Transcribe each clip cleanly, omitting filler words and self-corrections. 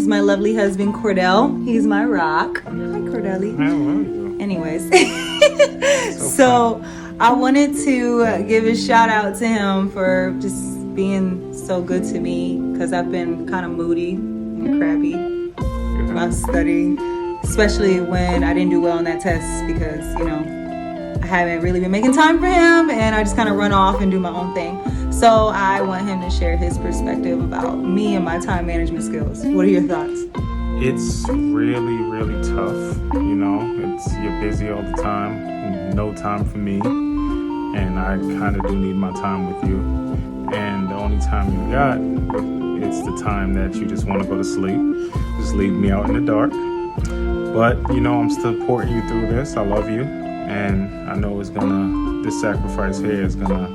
is my lovely husband, Cordell. He's my rock. Hi, Cordelli. I love you. Anyways, so I wanted to give a shout out to him for just being so good to me, because I've been kind of moody and crabby about studying, especially when I didn't do well on that test, because, you know, I haven't really been making time for him and I just kind of run off and do my own thing. So I want him to share his perspective about me and my time management skills. What are your thoughts? It's really, really tough. You know, you're busy all the time, no time for me, and I kind of do need my time with you. And the only time you got, it's the time that you just want to go to sleep. Just leave me out in the dark. But, you know, I'm still supporting you through this. I love you. And I know this sacrifice here is gonna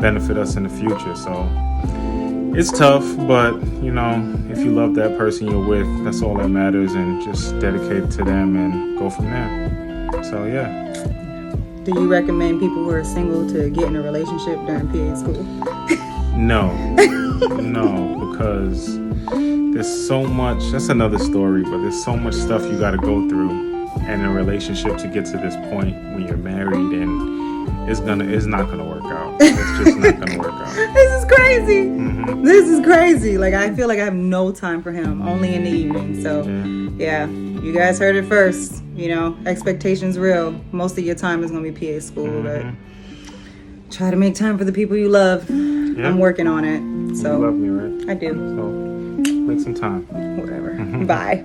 benefit us in the future. So it's tough, but, you know, if you love that person you're with, that's all that matters, and just dedicate to them and go from there. So, yeah. Do you recommend people who are single to get in a relationship during PA school? No, because there's so much, that's another story, but there's so much stuff you got to go through in a relationship to get to this point when you're married, and it's not gonna work out. It's just not gonna work out. This is crazy. Mm-hmm. This is crazy. Like, I feel like I have no time for him, only in the evening. So yeah, you guys heard it first. You know, expectations real. Most of your time is gonna be PA school, but try to make time for the people you love. Yeah. I'm working on it. So you love me, right? I do. So make some time. Whatever. Bye.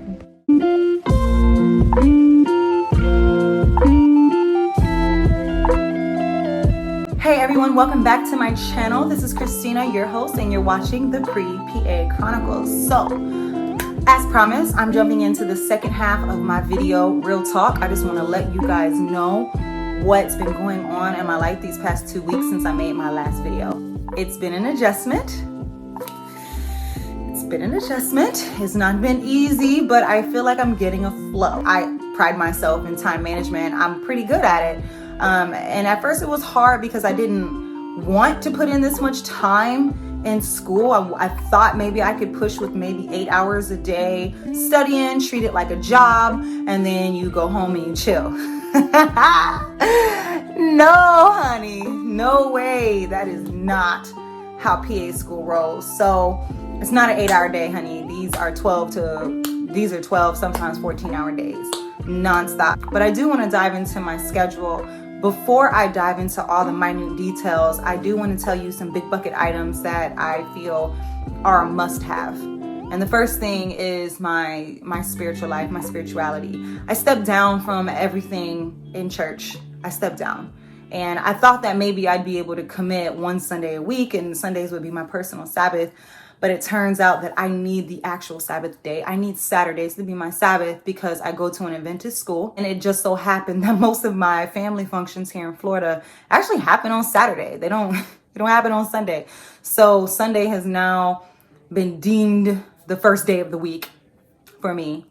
Hey everyone, welcome back to my channel. This is Christina, your host, and you're watching the Pre-PA Chronicles. So, as promised, I'm jumping into the second half of my video, Real Talk. I just want to let you guys know what's been going on in my life these past 2 weeks since I made my last video. It's been an adjustment. It's not been easy, but I feel like I'm getting a flow. I pride myself in time management. I'm pretty good at it. And at first it was hard because I didn't want to put in this much time in school. I thought maybe I could push with maybe 8 hours a day studying, treat it like a job, and then you go home and you chill. No, honey, no way. That is not how PA school rolls. So it's not an 8-hour day, honey. These are 12, sometimes 14-hour days, nonstop. But I do want to dive into my schedule. Before I dive into all the minute details, I do want to tell you some big bucket items that I feel are a must-have. And the first thing is my spiritual life, my spirituality. I stepped down from everything in church. I stepped down. And I thought that maybe I'd be able to commit one Sunday a week, and Sundays would be my personal Sabbath. But it turns out that I need the actual Sabbath day. I need Saturdays to be my Sabbath because I go to an Adventist school. And it just so happened that most of my family functions here in Florida actually happen on Saturday. They don't happen on Sunday. So Sunday has now been deemed the first day of the week for me.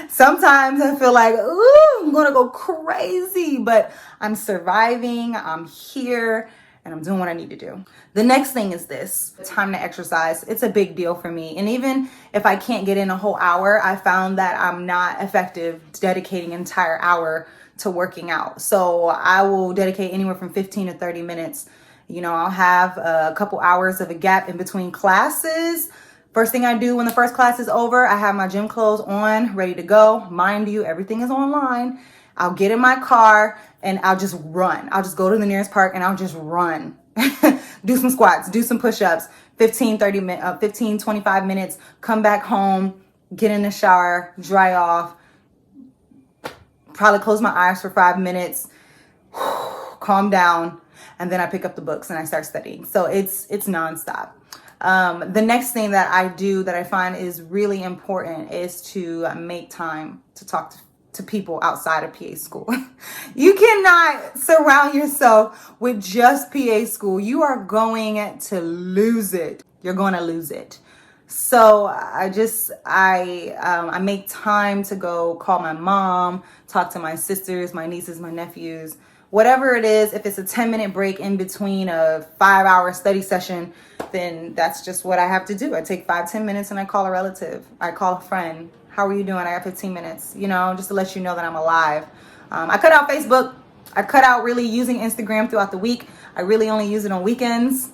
Sometimes I feel like, ooh, I'm gonna go crazy, but I'm surviving, I'm here, and I'm doing what I need to do. The next thing is this, time to exercise. It's a big deal for me. And even if I can't get in a whole hour, I found that I'm not effective dedicating an entire hour to working out. So I will dedicate anywhere from 15 to 30 minutes. You know, I'll have a couple hours of a gap in between classes. First thing I do when the first class is over, I have my gym clothes on, ready to go. Mind you, everything is online. I'll get in my car and I'll just run. I'll just go to the nearest park and I'll just run. Do some squats, do some push-ups, 15, 25 minutes, come back home, get in the shower, dry off, probably close my eyes for 5 minutes, calm down, and then I pick up the books and I start studying. So it's nonstop. The next thing that I do that I find is really important is to make time to talk to people outside of PA school. You cannot surround yourself with just PA school. You are going to lose it. You're going to lose it. So I make time to go call my mom, talk to my sisters, my nieces, my nephews, whatever it is, if it's a 10-minute break in between a 5-hour study session, then that's just what I have to do. I take 5-10 minutes and I call a relative. I call a friend. How are you doing? I got 15 minutes, just to let you know that I'm alive. I cut out Facebook. I cut out really using Instagram throughout the week. I really only use it on weekends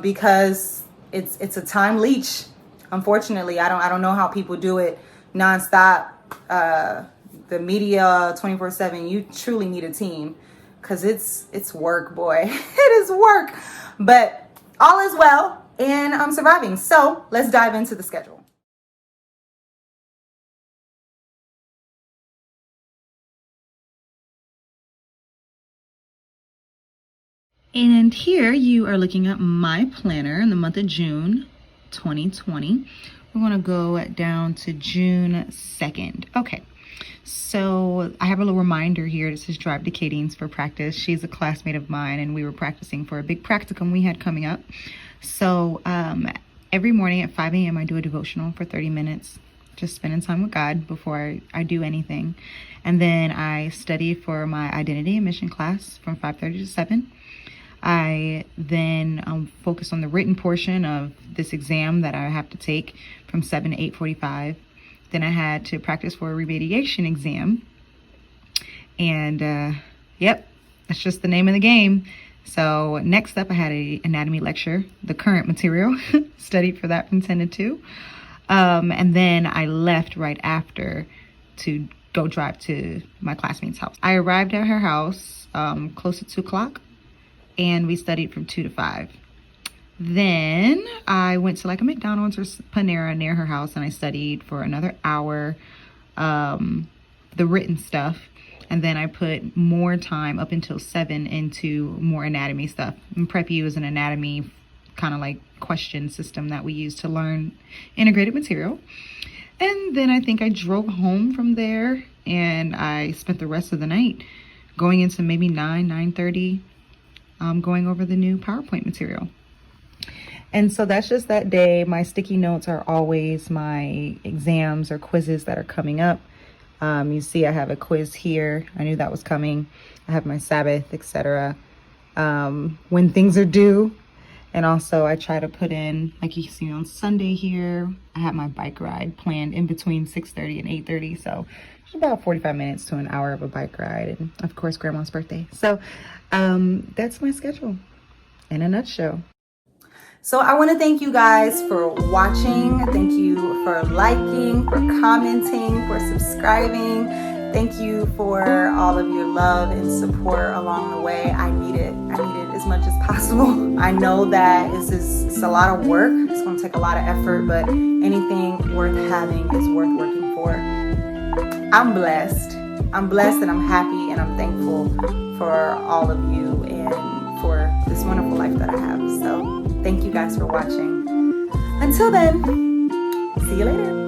because it's a time leech. Unfortunately, I don't know how people do it nonstop. The media 24/7. You truly need a team because it's work, boy. It is work, but all is well and I'm surviving. So let's dive into the schedule. And here you are looking at my planner in the month of June 2020. We're going to go down to June 2nd. Okay, so I have a little reminder here that says drive to Katie's for practice. She's a classmate of mine and we were practicing for a big practicum we had coming up. So every morning at 5 a.m. I do a devotional for 30 minutes, just spending time with God before I do anything. And then I study for my identity and mission class from 5:30 to 7. I then focus on the written portion of this exam that I have to take from 7 to 8:45. Then I had to practice for a remediation exam. And yep, that's just the name of the game. So next up, I had an anatomy lecture, the current material, studied for that from 10 to 2. And then I left right after to go drive to my classmate's house. I arrived at her house close to 2 o'clock. And we studied from 2 to 5. Then I went to like a McDonald's or Panera near her house and I studied for another hour, the written stuff. And then I put more time up until 7 into more anatomy stuff. And PrepU is an anatomy kind of like question system that we use to learn integrated material. And then I think I drove home from there and I spent the rest of the night going into maybe 9:30. Going over the new PowerPoint material. And so that's just that day. My sticky notes are always my exams or quizzes that are coming up. You see I have a quiz here. I knew that was coming. I have my Sabbath, etc. When things are due. And also I try to put in, like you see on Sunday here, I have my bike ride planned in between 6:30 and 8:30. So it's about 45 minutes to an hour of a bike ride. And of course, Grandma's birthday. So that's my schedule in a nutshell. So I want to thank you guys for watching. Thank you for liking, for commenting, for subscribing. Thank you for all of your love and support along the way. I need it. I need it as much as possible. I know that it's a lot of work. It's going to take a lot of effort, but anything worth having is worth working for. I'm blessed. I'm blessed and I'm happy and I'm thankful for all of you and for this wonderful life that I have. So thank you guys for watching. Until then, see you later.